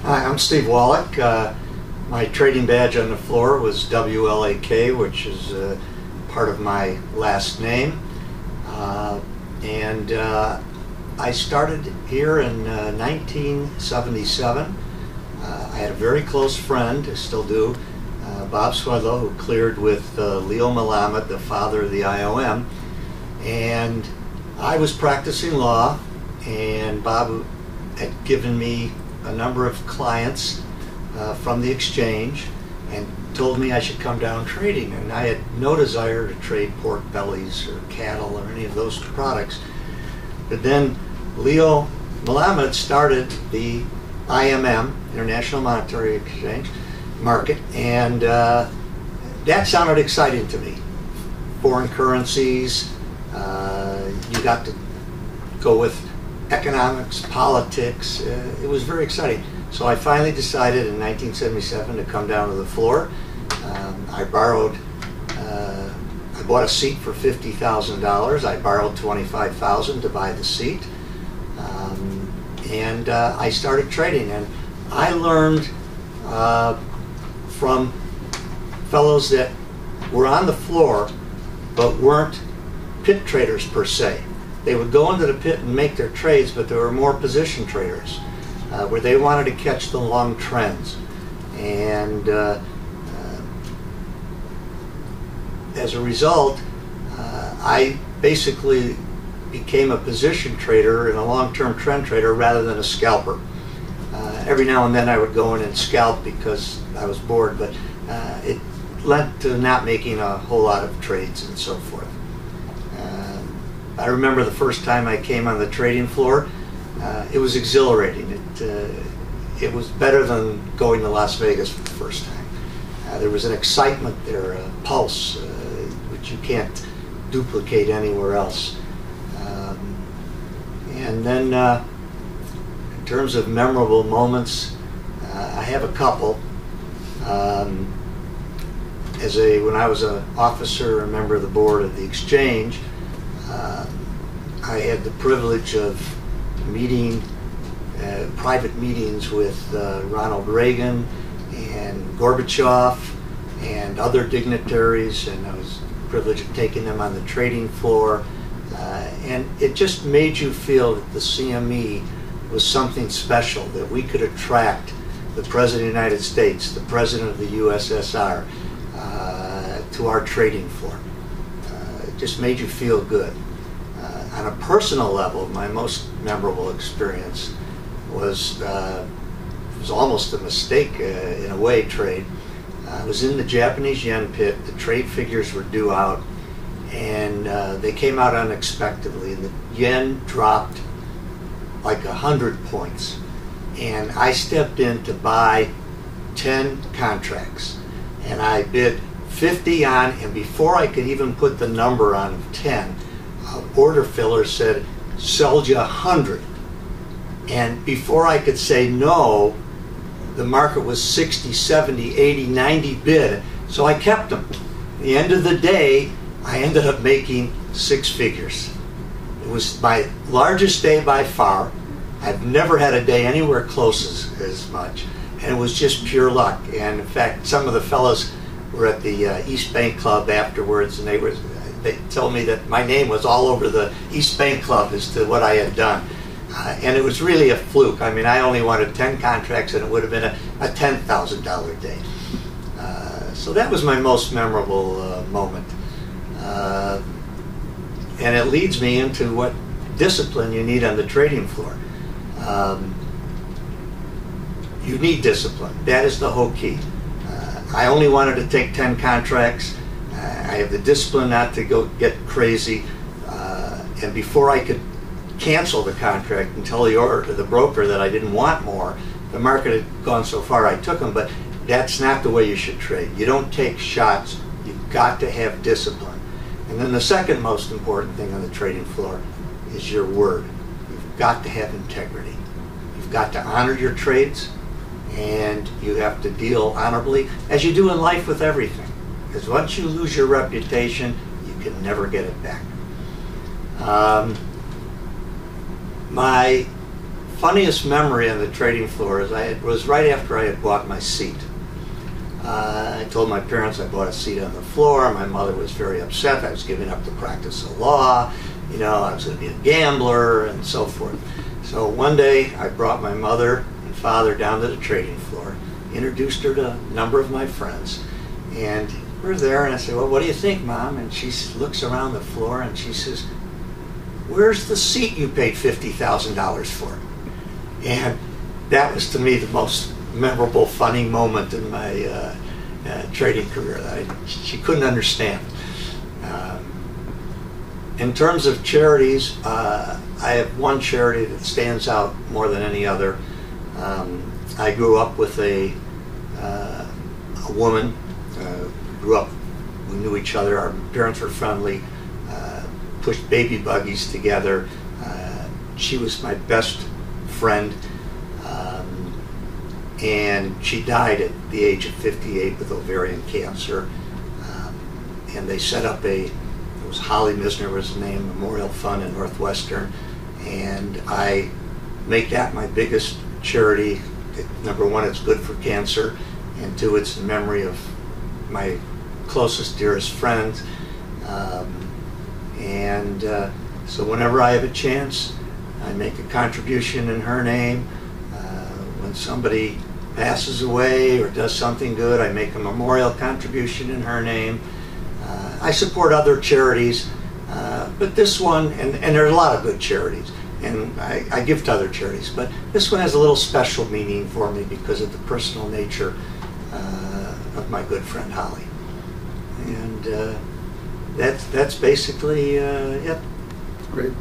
Hi, I'm Steve Wollack. My trading badge on the floor was WLAK, which is part of my last name. I started here in 1977. I had a very close friend, I still do, Bob Swedlow, who cleared with Leo Malamed, the father of the IOM. And I was practicing law, and Bob had given me a number of clients from the exchange and told me I should come down trading. And I had no desire to trade pork bellies or cattle or any of those products. But then Leo Malamed started the IMM, International Monetary Exchange market, and that sounded exciting to me. Foreign currencies, you got to go with economics, politics. It was very exciting. So I finally decided in 1977 to come down to the floor. I bought a seat for $50,000. I borrowed $25,000 to buy the seat. I started trading, and I learned from fellows that were on the floor but weren't pit traders per se. They would go into the pit and make their trades, but there were more position traders where they wanted to catch the long trends. And as a result, I basically became a position trader and a long-term trend trader rather than a scalper. Every now and then I would go in and scalp because I was bored, but it led to not making a whole lot of trades and so forth. I remember the first time I came on the trading floor, it was exhilarating. It was better than going to Las Vegas for the first time. There was an excitement there, a pulse, which you can't duplicate anywhere else. And then in terms of memorable moments, I have a couple. When I was an officer, a member of the board of the exchange, I had the privilege of meeting private meetings with Ronald Reagan and Gorbachev and other dignitaries, and I was privileged of taking them on the trading floor. And it just made you feel that the CME was something special, that we could attract the President of the United States, the President of the USSR, to our trading floor. It just made you feel good. On a personal level, my most memorable experience was, it was almost a mistake in a way, trade. I was in the Japanese yen pit, the trade figures were due out, and they came out unexpectedly, and the yen dropped like 100 points. And I stepped in to buy 10 contracts, and I bid 50 on, and before I could even put the number on 10, order filler said, "Sold you 100." And before I could say no, the market was 60, 70, 80, 90 bid. So I kept them. At the end of the day, I ended up making 6 figures. It was my largest day by far. I've never had a day anywhere close as much. And it was just pure luck. And in fact, some of the fellows were at the East Bank Club afterwards, and they told me that my name was all over the East Bank Club as to what I had done. And it was really a fluke. I mean, I only wanted 10 contracts, and it would have been a $10,000 day. So that was my most memorable moment. And it leads me into what discipline you need on the trading floor. You need discipline. That is the whole key. I only wanted to take 10 contracts. I have the discipline not to go get crazy. And before I could cancel the contract and tell the broker that I didn't want more, the market had gone so far I took them. But that's not the way you should trade. You don't take shots. You've got to have discipline. And then the second most important thing on the trading floor is your word. You've got to have integrity. You've got to honor your trades, and you have to deal honorably, as you do in life with everything. Because once you lose your reputation, you can never get it back. My funniest memory on the trading floor is was right after I had bought my seat. I told my parents I bought a seat on the floor. My mother was very upset. I was giving up the practice of law. You know, I was going to be a gambler and so forth. So one day I brought my mother and father down to the trading floor, introduced her to a number of my friends, and we're there, and I said, well, what do you think, Mom? And she looks around the floor and she says, where's the seat you paid $50,000 for? And that was, to me, the most memorable, funny moment in my trading career. She couldn't understand. In terms of charities, I have one charity that stands out more than any other. I grew up with a woman. We knew each other. Our parents were friendly. Pushed baby buggies together. She was my best friend, and she died at the age of 58 with ovarian cancer. And they set up it was Holly Misner was the name, Memorial Fund in Northwestern, and I make that my biggest charity. Number one, it's good for cancer, and two, it's in memory of my closest, dearest friend. So whenever I have a chance, I make a contribution in her name. When somebody passes away or does something good, I make a memorial contribution in her name. I support other charities, but this one, and there are a lot of good charities, and I give to other charities, but this one has a little special meaning for me because of the personal nature of my good friend Holly. And that's basically it. Great.